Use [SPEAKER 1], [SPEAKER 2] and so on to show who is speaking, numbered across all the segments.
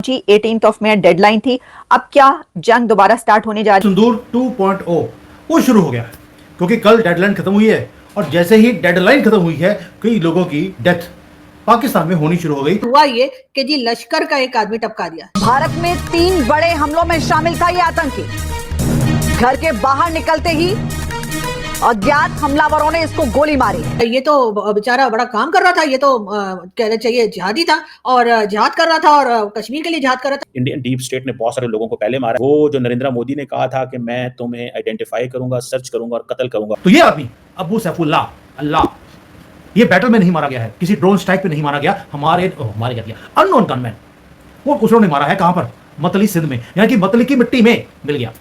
[SPEAKER 1] Ji 18th of May deadline थी। अब क्या जंग दोबारा स्टार्ट होने जा रही है?
[SPEAKER 2] सिंदूर 2.0 वो शुरू हो गया है क्योंकि कल डेडलाइन खत्म हुई है और जैसे ही डेडलाइन खत्म हुई है कई लोगों की डेथ पाकिस्तान में होनी शुरू हो गई।
[SPEAKER 3] हुआ ये कि जी लश्कर का एक आदमी टपका दिया।
[SPEAKER 1] भारत में 3 बड़े हमलों में शामिल था ये आतंकी। घर के बाहर निकलते ही अज्ञात हमलावरों ने इसको गोली मारी।
[SPEAKER 3] ये तो बेचारा बड़ा काम कर रहा था, ये तो कहना चाहिए जिहादी था और जिहाद कर रहा था और कश्मीर के लिए जिहाद कर रहा था।
[SPEAKER 4] इंडियन डीप स्टेट ने बहुत सारे लोगों को पहले मारा। वो जो नरेंद्र मोदी ने कहा था कि मैं तुम्हें आइडेंटिफाई करूंगा, सर्च करूंगा और कत्ल करूंगा।
[SPEAKER 2] तो ये आदमी अबू सैफुल्लाह अल्लाह ये बैटल में नहीं मारा गया है, किसी ड्रोन स्ट्राइक पे नहीं मारा गया, हमारे मारे क्या दिया अननोन गनमैन वो उसने मारा है। कहां पर? मतली सिंध में, यानी कि मतली की मिट्टी में मिल गया।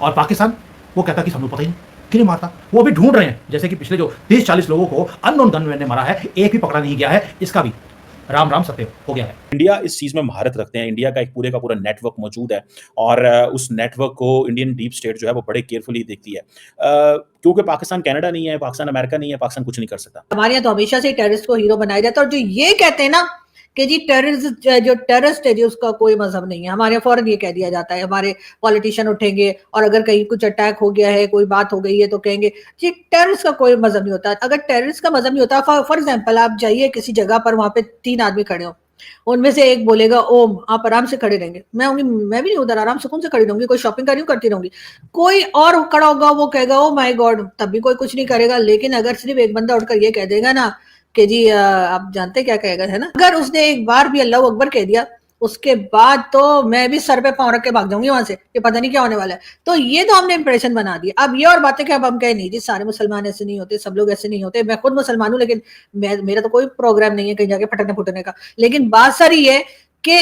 [SPEAKER 2] और पाकिस्तान वो कहता कि हमें पता ही नहीं किन्हें मारता। वो अभी ढूंढ रहे हैं, जैसे कि पिछले जो 30-40 लोगों को अननोन गनमैन ने मारा है, एक भी पकड़ा नहीं गया है। इसका भी राम राम सत्य हो गया है।
[SPEAKER 4] इंडिया इस चीज़ में महारत रखते हैं। इंडिया का एक पूरे का पूरा नेटवर्क मौजूद है और उस नेटवर्क को इंडियन डीप स्टेट जो है वो बड़े केयरफुली देखती है, क्योंकि पाकिस्तान कनाडा नहीं है, पाकिस्तान अमेरिका नहीं है, पाकिस्तान कुछ नहीं कर सकता।
[SPEAKER 3] हमारे यहाँ तो हमेशा से टेररिस्ट को हीरो बनाया जाता है और जो ये कहते हैं ना कि जी टेररिस्ट है जी उसका कोई मजहब नहीं है, हमारे यहाँ फौरन ये कह दिया जाता है। हमारे पॉलिटिशियन उठेंगे और अगर कहीं कुछ अटैक हो गया है, कोई बात हो गई है तो कहेंगे जी टेररिस्ट का कोई मजहब नहीं होता। अगर टेररिस्ट का मजहब नहीं होता, फॉर एग्जाम्पल आप जाइए किसी जगह पर, वहां पे 3 आदमी खड़े हो, उनमें से एक बोलेगा ओम, आप आराम से खड़े रहेंगे, मैं भी नहीं उधर आराम सुकून से खड़ी रहूंगी, कोई शॉपिंग कर रही हूँ करती रहूंगी। कोई और खड़ा होगा, वो कहेगा ओ माय गॉड, तब भी कोई कुछ नहीं करेगा। लेकिन अगर सिर्फ एक बंदा उठकर ये कह देगा ना कि जी आप जानते क्या कहेगा, है ना, अगर उसने एक बार भी अल्लाह अकबर कह दिया, उसके बाद तो मैं भी सर पे पांव रख के भाग जाऊंगी वहां से, ये पता नहीं क्या होने वाला है। तो ये तो हमने इंप्रेशन बना दिया। अब ये और बातें कि अब हम कहे नहीं जी सारे मुसलमान ऐसे नहीं होते, सब लोग ऐसे नहीं होते। मैं खुद मुसलमान हूँ, लेकिन मेरा तो कोई प्रोग्राम नहीं है कहीं जाके फटने फुटने का। लेकिन बात सारी है कि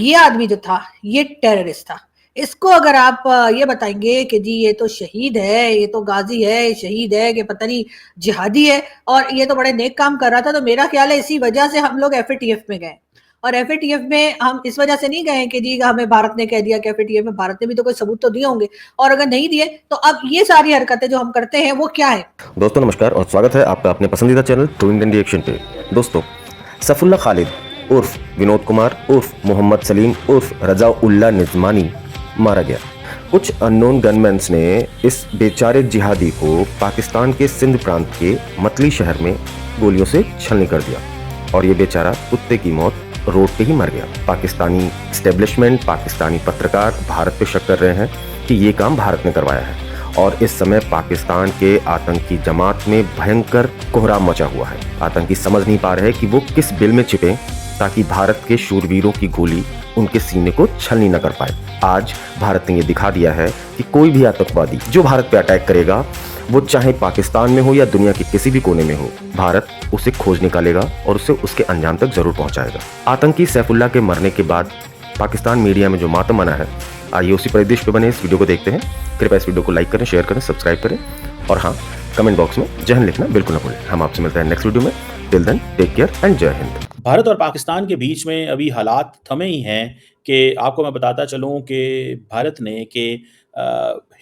[SPEAKER 3] ये आदमी जो था ये टेररिस्ट था। इसको अगर आप ये बताएंगे कि जी ये तो शहीद है, ये तो गाजी है, शहीद है, कि पता नहीं जिहादी है और ये तो बड़े नेक काम कर रहा था, तो मेरा ख्याल है इसी वजह से हम लोग एफएटीएफ में गए। और एफएटीएफ में हम इस वजह से नहीं गए कि जी हमें भारत ने कह दिया कि एफएटीएफ में, भारत ने भी तो कोई सबूत तो दिए होंगे, और अगर नहीं दिए तो अब ये सारी हरकतें जो हम करते हैं वो क्या है।
[SPEAKER 5] दोस्तों नमस्कार और स्वागत है आपका अपने पसंदीदा चैनल ट्रू इंडियन रिएक्शन पे। दोस्तों सैफुल्लाह खालिद उर्फ विनोद कुमार उर्फ मोहम्मद सलीम उर्फ रजाउल्लाह निज़मानी मारा गया। कुछ अननोन गनमैन्स ने इस बेचारे जिहादी को पाकिस्तान के सिंध प्रांत के मतली शहर में गोलियों से छलनी कर दिया और ये बेचारा कुत्ते की मौत रोड पे ही मर गया। पाकिस्तानी एस्टेब्लिशमेंट, पाकिस्तानी पत्रकार भारत पे शक कर रहे हैं कि ये काम भारत ने करवाया है और इस समय पाकिस्तान के आतंकी जमात में भयंकर कोहराम मचा हुआ है। आतंकी समझ नहीं पा रहे कि वो किस बिल में छिपे ताकि भारत के शूरवीरों की गोली उनके सीने को छलनी न कर पाए। आज भारत ने ये दिखा दिया है कि कोई भी आतंकवादी जो भारत पे अटैक करेगा, वो चाहे पाकिस्तान में हो या दुनिया के किसी भी कोने में हो, भारत उसे खोज निकालेगा और उसे उसके अंजाम तक जरूर पहुंचाएगा। आतंकी सैफुल्लाह के मरने के बाद पाकिस्तान मीडिया में जो मातम मना है, आइए उसी परिदृश्य पे बने इस वीडियो को देखते हैं। कृपया इस वीडियो को लाइक करें, शेयर करें, सब्सक्राइब करें और हाँ, कमेंट बॉक्स में जय हिंद लिखना बिल्कुल न भूलें। हम आपसे मिलते हैं नेक्स्ट वीडियो में। Till then take care and जय हिंद।
[SPEAKER 4] भारत और पाकिस्तान के बीच में अभी हालात थमे ही हैं कि आपको मैं बताता चलूँ कि भारत ने कि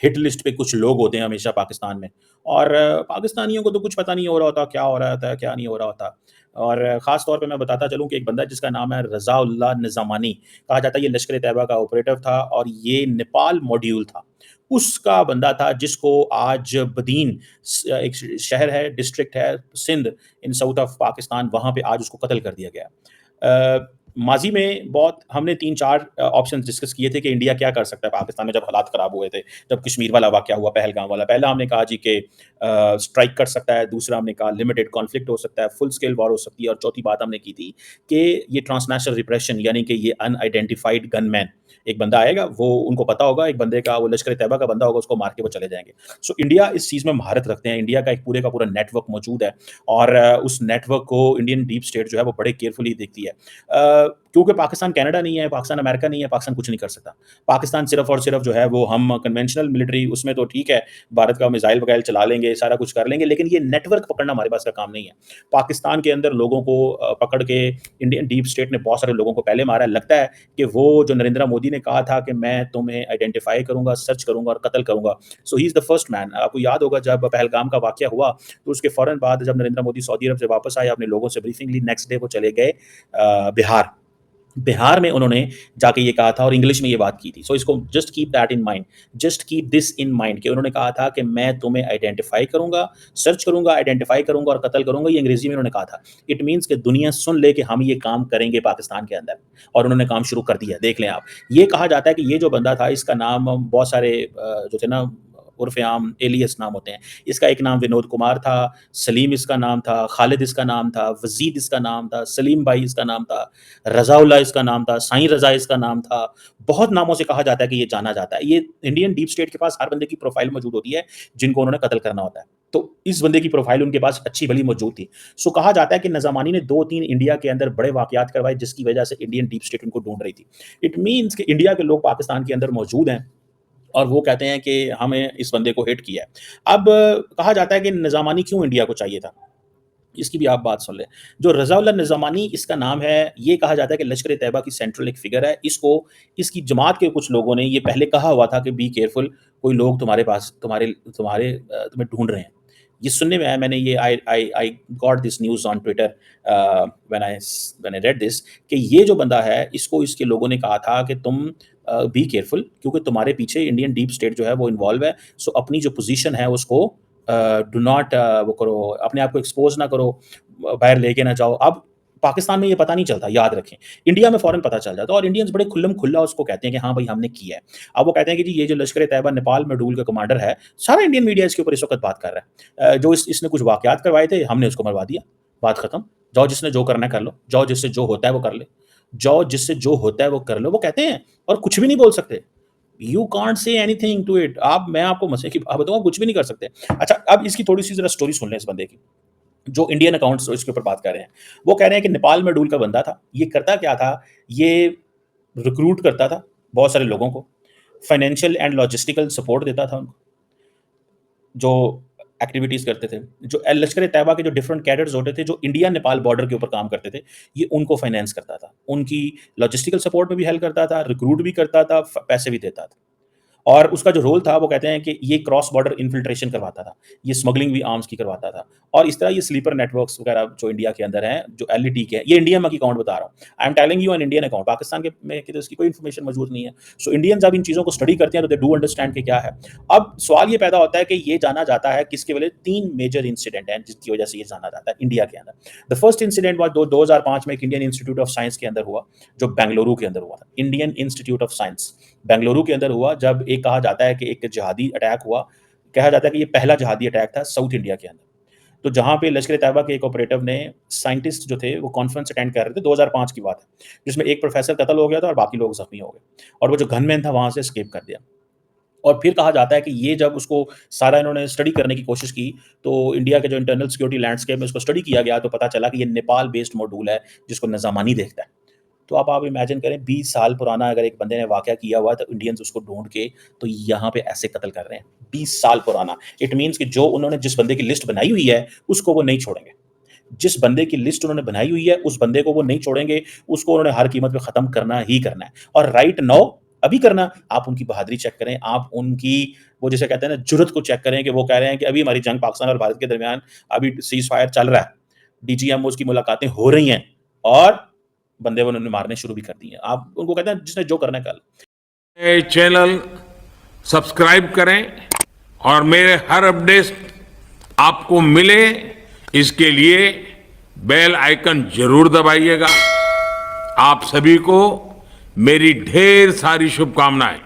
[SPEAKER 4] हिट लिस्ट पे कुछ लोग होते हैं हमेशा पाकिस्तान में, और पाकिस्तानियों को तो कुछ पता नहीं हो रहा होता क्या हो रहा होता, क्या नहीं हो रहा होता। और ख़ास तौर पे मैं बताता चलूँ कि एक बंदा जिसका नाम है रज़ाउल्लाह निज़ामानी, कहा जाता है ये लश्कर तैयबा का ऑपरेटिव था और ये नेपाल मॉड्यूल था। उसका बंदा था जिसको आज बदीन एक शहर है, डिस्ट्रिक्ट है सिंध इन साउथ ऑफ पाकिस्तान, वहाँ पे आज उसको कत्ल कर दिया गया। माजी में बहुत हमने 3-4 ऑप्शंस डिस्कस किए थे कि इंडिया क्या कर सकता है पाकिस्तान में जब हालात ख़राब हुए थे, जब कश्मीर वाला वाक़या हुआ, पहलगाम वाला। पहला हमने कहा जी कि स्ट्राइक कर सकता है, दूसरा हमने कहा लिमिटेड कॉन्फ्लिक्ट हो सकता है, फुल स्केल वॉर हो सकती है, और चौथी बात हमने की थी कि ये ट्रांसनेशनल रिप्रेशन, यानी कि ये अनआइडेंटिफाइड गनमैन, एक बंदा आएगा, वो उनको पता होगा एक बंदे का, वो लश्कर तैयबा का बंदा होगा, उसको मार के वो चले जाएंगे। सो इंडिया इस चीज़ में महारत रखते हैं। इंडिया का एक पूरे का पूरा नेटवर्क मौजूद है और उस नेटवर्क को इंडियन डीप स्टेट जो है वो बड़े केयरफुली देखती है, क्योंकि पाकिस्तान कनाडा नहीं है, पाकिस्तान अमेरिका नहीं है, पाकिस्तान कुछ नहीं कर सकता। पाकिस्तान सिर्फ और सिर्फ जो है वो, हम कन्वेंशनल मिलिट्री उसमें तो ठीक है, भारत का मिसाइल वगैरह चला लेंगे, सारा कुछ कर लेंगे, लेकिन ये नेटवर्क पकड़ना हमारे पास का काम नहीं है। पाकिस्तान के अंदर लोगों को पकड़ के इंडियन डीप स्टेट ने बहुत सारे लोगों को पहले मारा है। लगता है कि वो जो नरेंद्र मोदी ने कहा था कि मैं तुम्हें आइडेंटिफाई करूंगा, सर्च करूंगा और कत्ल करूंगा, so he is the first man. आपको याद होगा जब पहलगाम का वाक़या हुआ तो उसके फ़ौरन बाद जब नरेंद्र मोदी सऊदी अरब से वापस आए, अपने लोगों से ब्रीफिंग ली, नेक्स्ट डे वो चले गए बिहार। बिहार में उन्होंने जाके ये कहा था और इंग्लिश में ये बात की थी। सो इसको just keep that in mind, just keep this in mind कि उन्होंने कहा था कि मैं तुम्हें आइडेंटिफाई करूंगा, सर्च करूंगा, आइडेंटिफाई करूंगा और कत्ल करूंगा। ये अंग्रेजी में उन्होंने कहा था। इट मीन्स कि दुनिया सुन ले कि हम ये काम करेंगे पाकिस्तान के अंदर, और उन्होंने काम शुरू कर दिया। देख लें आप। ये कहा जाता है कि ये जो बंदा था, इसका नाम बहुत सारे जो थे ना उर्फ़ आम एलियस नाम होते हैं। इसका एक नाम विनोद कुमार था, सलीम इसका नाम था, खालिद इसका नाम था, वज़ीद इसका नाम था, सलीम भाई इसका नाम था, रज़ाउल्लाह इसका नाम था, साईं रज़ा इसका नाम था। बहुत नामों से कहा जाता है कि ये जाना जाता है। ये इंडियन डीप स्टेट के पास हर बंदे की प्रोफ़ाइल मौजूद होती है, जिनको उन्होंने कत्ल करना होता है। तो इस बंदे की प्रोफ़ाइल उनके पास अच्छी-भली मौजूद थी। सो कहा जाता है कि निज़ामानी ने 2-3 इंडिया के अंदर बड़े वाक़यात करवाए, जिसकी वजह से इंडियन डीप स्टेट उनको ढूँढ रही थी। इट मीन्स कि इंडिया के लोग पाकिस्तान के अंदर मौजूद हैं और वो कहते हैं कि हमें इस बंदे को हिट किया है। अब कहा जाता है कि निज़ामानी क्यों इंडिया को चाहिए था, इसकी भी आप बात सुन लें। जो रज़ाउल्लाह निज़ामानी इसका नाम है, ये कहा जाता है कि लश्कर-ए-तैयबा की सेंट्रल एक फ़िगर है। इसको इसकी जमात के कुछ लोगों ने ये पहले कहा हुआ था कि बी केयरफुल, कोई लोग तुम्हारे पास तुम्हें ढूँढ रहे हैं। ये सुनने में आया, मैंने ये I got this news on Twitter when I read this कि ये जो बंदा है, इसको इसके लोगों ने कहा था कि तुम बी केयरफुल, क्योंकि तुम्हारे पीछे इंडियन डीप स्टेट जो है वो इन्वॉल्व है। सो अपनी जो पोजीशन है उसको डू नॉट वो करो, अपने आप को एक्सपोज ना करो, बाहर लेके ना जाओ। अब पाकिस्तान में ये पता नहीं चलता, याद रखें। इंडिया में फ़ौरन पता चल जाता है और इंडियंस बड़े खुल्लम-खुल्ला उसको कहते हैं कि हाँ भाई हमने किया है। अब वो कहते हैं कि जी ये जो लश्कर-ए-तैयबा नेपाल में डूल का कमांडर है, सारा इंडियन मीडिया इसके ऊपर इस वक़्त बात कर रहा है। जो इसने कुछ वाक़यात करवाए थे, हमने उसको मरवा दिया, बात खत्म। जाओ जिसने जो करना है कर लो, जाओ जिससे जो होता है वो कर ले, जाओ जिससे जो होता है वो कर लो, वो कहते हैं और कुछ भी नहीं बोल सकते। You can't say anything to it. मैं आपको मसले की बात बताऊँ, कुछ भी नहीं कर सकते। अच्छा, अब इसकी थोड़ी-सी ज़रा स्टोरी सुन लें इस बंदे की। जो इंडियन अकाउंट्स इसके ऊपर बात कर रहे हैं, वो कह रहे हैं कि नेपाल में डूल का बंदा था। ये करता क्या था, ये रिक्रूट करता था बहुत सारे लोगों को, फाइनेंशियल एंड लॉजिस्टिकल सपोर्ट देता था उनको, जो एक्टिविटीज़ करते थे। जो लश्कर-ए-तैयबा के जो डिफरेंट कैडर्स होते थे, जो इंडिया नेपाल बॉर्डर के ऊपर काम करते थे, ये उनको फाइनेंस करता था। उनकी लॉजिस्टिकल सपोर्ट में भी हेल्प करता था, रिक्रूट भी करता था, पैसे भी देता था। और उसका जो रोल था, वो कहते हैं कि ये क्रॉस बॉर्डर इन्फिल्ट्रेशन करवाता था, ये स्मगलिंग भी आर्म्स की करवाता था। और इस तरह ये स्लीपर नेटवर्क्स वगैरह जो इंडिया के अंदर हैं, जो एलईटी के हैं, ये इंडियन की अकाउंट बता रहा हूँ। I am telling you an Indian account. Pakistan के में तो इसकी कोई इन्फॉर्मेशन मौजूद नहीं है। सो इंडियंस जब इन चीज़ों को स्टडी करते हैं तो दे डू अंडरस्टैंड कि क्या है। अब सवाल ये पैदा होता है कि ये जाना जाता है किसके वजह? 3 मेजर इंसिडेंट हैं जिसकी वजह से ये जाना जाता है इंडिया के अंदर। द फर्स्ट इंसिडेंट वाज 2005 में एक इंडियन इंस्टीट्यूट ऑफ साइंस के अंदर हुआ, जो बेंगलुरु के अंदर हुआ था। Indian institute of science Bengaluru के अंदर हुआ, जब एक कहा जाता है कि एक जिहादी अटैक हुआ। कहा जाता है कि ये पहला जिहादी अटैक था साउथ इंडिया के अंदर। तो जहाँ पे लश्कर-ए-तैयबा के एक ऑपरेटिव ने, साइंटिस्ट जो थे वो कॉन्फ्रेंस अटेंड कर रहे थे, 2005 की बात है, जिसमें एक प्रोफेसर कत्ल हो गया था और बाकी लोग ज़ख्मी हो गए और वो जो गनमैन था वहाँ से एस्केप कर दिया। और फिर कहा जाता है कि ये जब उसको सारा इन्होंने स्टडी करने की कोशिश की, तो इंडिया के जो इंटरनल सिक्योरिटी लैंडस्केप में उसको स्टडी किया गया, तो पता चला कि ये नेपाल बेस्ड मॉड्यूल है जिसको निज़ामानी देखता है। तो अब आप इमेजिन करें, 20 साल पुराना अगर एक बंदे ने वाक़या किया हुआ है, तो इंडियंस उसको ढूँढ के तो यहाँ पे ऐसे कत्ल कर रहे हैं, 20 साल पुराना। इट मीन्स कि जो उन्होंने जिस बंदे की लिस्ट बनाई हुई है, उसको वो नहीं छोड़ेंगे। जिस बंदे की लिस्ट उन्होंने बनाई हुई है, उस बंदे को वो नहीं छोड़ेंगे, उसको उन्होंने हर कीमत पे ख़त्म करना ही करना है। और राइट नाउ अभी करना। आप उनकी बहादुरी चेक करें, आप उनकी वो जिसे कहते हैं ना जुर्रत को चेक करें कि वो कह रहे हैं कि अभी हमारी जंग पाकिस्तान और भारत के दरमियान अभी सीज़ फायर चल रहा है, डीजीएमओज़ की मुलाकातें हो रही हैं और बंदे उन्होंने मारने शुरू भी कर दिए हैं। आप उनको कहते हैं जिसने जो करना है कर लो।
[SPEAKER 6] ये चैनल सब्सक्राइब करें और मेरे हर अपडेट आपको मिले, इसके लिए बेल आइकन जरूर दबाइएगा। आप सभी को मेरी ढेर सारी शुभकामनाएं।